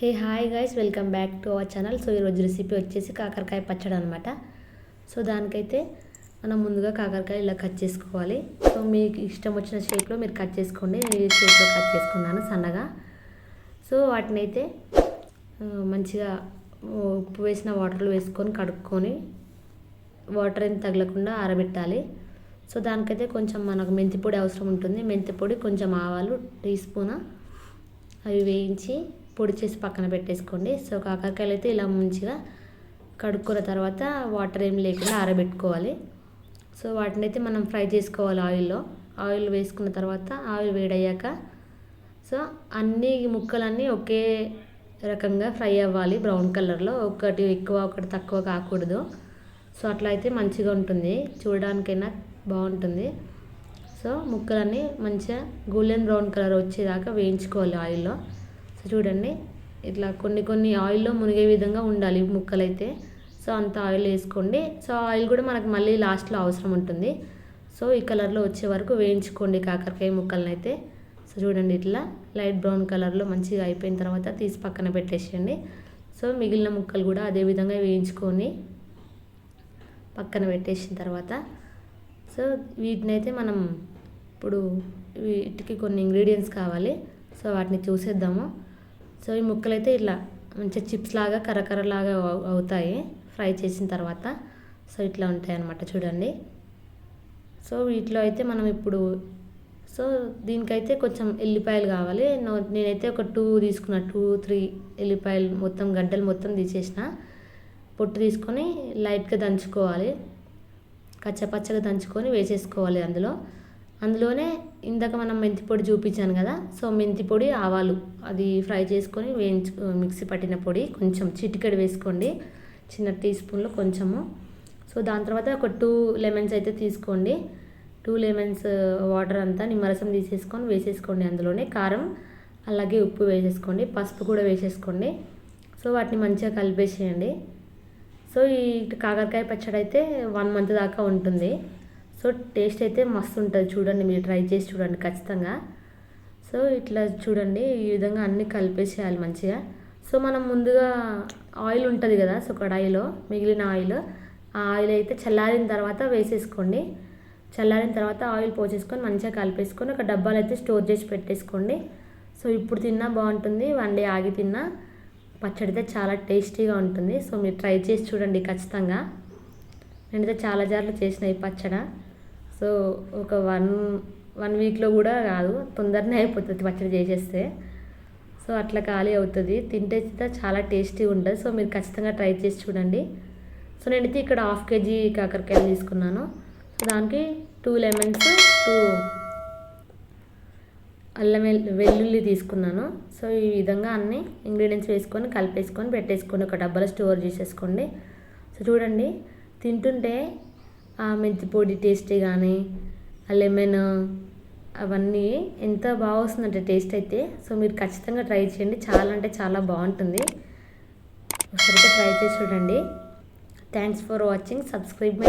Hey hi guys, welcome back to our channel. So ఈరోజు recipe వచ్చేసి కాకరకాయ పచ్చడి అనమాట. సో దానికైతే మనం ముందుగా కాకరకాయ ఇలా కట్ చేసుకోవాలి. సో మీకు ఇష్టం వచ్చిన షేప్లో మీరు కట్ చేసుకోండి. నేను ఈ షేప్లో కట్ చేసుకున్నాను సన్నగా. సో వాటిని అయితే మంచిగా ఉప్పు వేసిన వాటర్లో వేసుకొని కడుక్కొని వాటర్ ఏం తగలకుండా ఆరబెట్టాలి. సో దానికైతే కొంచెం మనకు మెంతి పొడి అవసరం ఉంటుంది. మెంతి పొడి, కొంచెం ఆవాలు, టీ స్పూన్ అవి వేయించి పొడి చేసి పక్కన పెట్టేసుకోండి. సో కాకరకాయలు అయితే ఇలా మంచిగా కడుక్కున్న తర్వాత వాటర్ ఏం లేకుండా ఆరబెట్టుకోవాలి. సో వాటిని అయితే మనం ఫ్రై చేసుకోవాలి ఆయిల్ వేసుకున్న తర్వాత ఆయిల్ వేడయ్యాక సో అన్ని ముక్కలన్నీ ఒకే రకంగా ఫ్రై అవ్వాలి, బ్రౌన్ కలర్లో. ఒకటి ఎక్కువ ఒకటి తక్కువ కాకూడదు. సో అట్లా అయితే మంచిగా ఉంటుంది, చూడడానికైనా బాగుంటుంది. సో ముక్కలన్నీ మంచిగా గోల్డెన్ బ్రౌన్ కలర్ వచ్చేదాకా వేయించుకోవాలి ఆయిల్లో. సో చూడండి, ఇట్లా కొన్ని ఆయిల్లో మునిగే విధంగా ఉండాలి ముక్కలైతే. సో అంత ఆయిల్ వేసుకోండి. సో ఆయిల్ కూడా మనకు మళ్ళీ లాస్ట్లో అవసరం ఉంటుంది. సో ఈ కలర్లో వచ్చే వరకు వేయించుకోండి కాకరకాయ ముక్కలను అయితే. సో చూడండి, ఇట్లా లైట్ బ్రౌన్ కలర్లో మంచిగా అయిపోయిన తర్వాత తీసి పక్కన పెట్టేసేయండి. సో మిగిలిన ముక్కలు కూడా అదే విధంగా వేయించుకొని పక్కన పెట్టేసిన తర్వాత సో వీటిని అయితే మనం ఇప్పుడు వీటికి కొన్ని ఇంగ్రీడియంట్స్ కావాలి. సో వాటిని చూసేద్దాము. సో ఈ ముక్కలు అయితే ఇట్లా మంచిగా చిప్స్ లాగా కరకరలాగా అవుతాయి ఫ్రై చేసిన తర్వాత. సో ఇట్లా ఉంటాయి అన్నమాట, చూడండి. సో వీటిలో అయితే మనం ఇప్పుడు సో దీనికైతే కొంచెం ఎల్లిపాయలు కావాలి. నేనైతే ఒక 2 తీసుకున్నా, 2-3 ఎల్లిపాయలు మొత్తం గడ్డలు మొత్తం తీసేసిన. పొట్టు తీసుకొని లైట్గా దంచుకోవాలి, కచ్చపచ్చగా దంచుకొని వేసేసుకోవాలి అందులోనే ఇందాక మనం మెంతి పొడి చూపించాను కదా. సో మెంతి పొడి, ఆవాలు అది ఫ్రై చేసుకొని మిక్సీ పట్టిన పొడి కొంచెం చిటికెడు వేసుకోండి, చిన్న టీ స్పూన్లో కొంచెము. సో దాని తర్వాత ఒక 2 లెమన్స్ అయితే తీసుకోండి. 2 లెమన్స్ వాటర్ అంతా నిమ్మరసం తీసేసుకొని వేసేసుకోండి. అందులోనే కారం అలాగే ఉప్పు వేసేసుకోండి, పసుపు కూడా వేసేసుకోండి. సో వాటిని మంచిగా కలిపేసేయండి. సో ఈ కాకరకాయ పచ్చడి అయితే 1 మంత్ దాకా ఉంటుంది. సో టేస్ట్ అయితే మస్తు ఉంటుంది, చూడండి, మీరు ట్రై చేసి చూడండి ఖచ్చితంగా. సో ఇట్లా చూడండి, ఈ విధంగా అన్నీ కలిపేసేయాలి మంచిగా. సో మనం ముందుగా ఆయిల్ ఉంటుంది కదా, సో కడాయిలో మిగిలిన ఆ ఆయిల్ అయితే చల్లారిన తర్వాత వేసేసుకోండి. చల్లారిన తర్వాత ఆయిల్ పోసేసుకొని మంచిగా కలిపేసుకొని ఒక డబ్బాలో అయితే స్టోర్ చేసి పెట్టేసుకోండి. సో ఇప్పుడు తిన్నా బాగుంటుంది, 1 డే ఆగి తిన్నా పచ్చడి అయితే చాలా టేస్టీగా ఉంటుంది. సో మీరు ట్రై చేసి చూడండి ఖచ్చితంగా. నేనైతే చాలా సార్లు చేసిన ఈ పచ్చడి. సో ఒక 1 వీక్లో కూడా కాదు, తొందరనే అయిపోతుంది పచ్చడి చేసేస్తే. సో అట్లా ఖాళీ అవుతుంది, తింటే చాలా టేస్టీగా ఉంటుంది. సో మీరు ఖచ్చితంగా ట్రై చేసి చూడండి. సో నేనైతే ఇక్కడ 1/2 kg కాకరకాయలు తీసుకున్నాను. సో దానికి 2 లెమన్స్, 2 అల్లం వెల్లుల్లి తీసుకున్నాను. సో ఈ విధంగా అన్ని ఇంగ్రీడియంట్స్ వేసుకొని కలిపేసుకొని పెట్టేసుకొని ఒక డబ్బాలో స్టోర్ చేసేసుకోండి. సో చూడండి, తింటుంటే ఆ మెంతి పొడి టేస్ట్ కానీ ఆ లెమన్ అవన్నీ ఎంత బాగా వస్తుందంటే టేస్ట్ అయితే. సో మీరు ఖచ్చితంగా ట్రై చేయండి, చాలా అంటే చాలా బాగుంటుంది. ఒకసారి ట్రై చేసి చూడండి. Thanks for watching. Subscribe my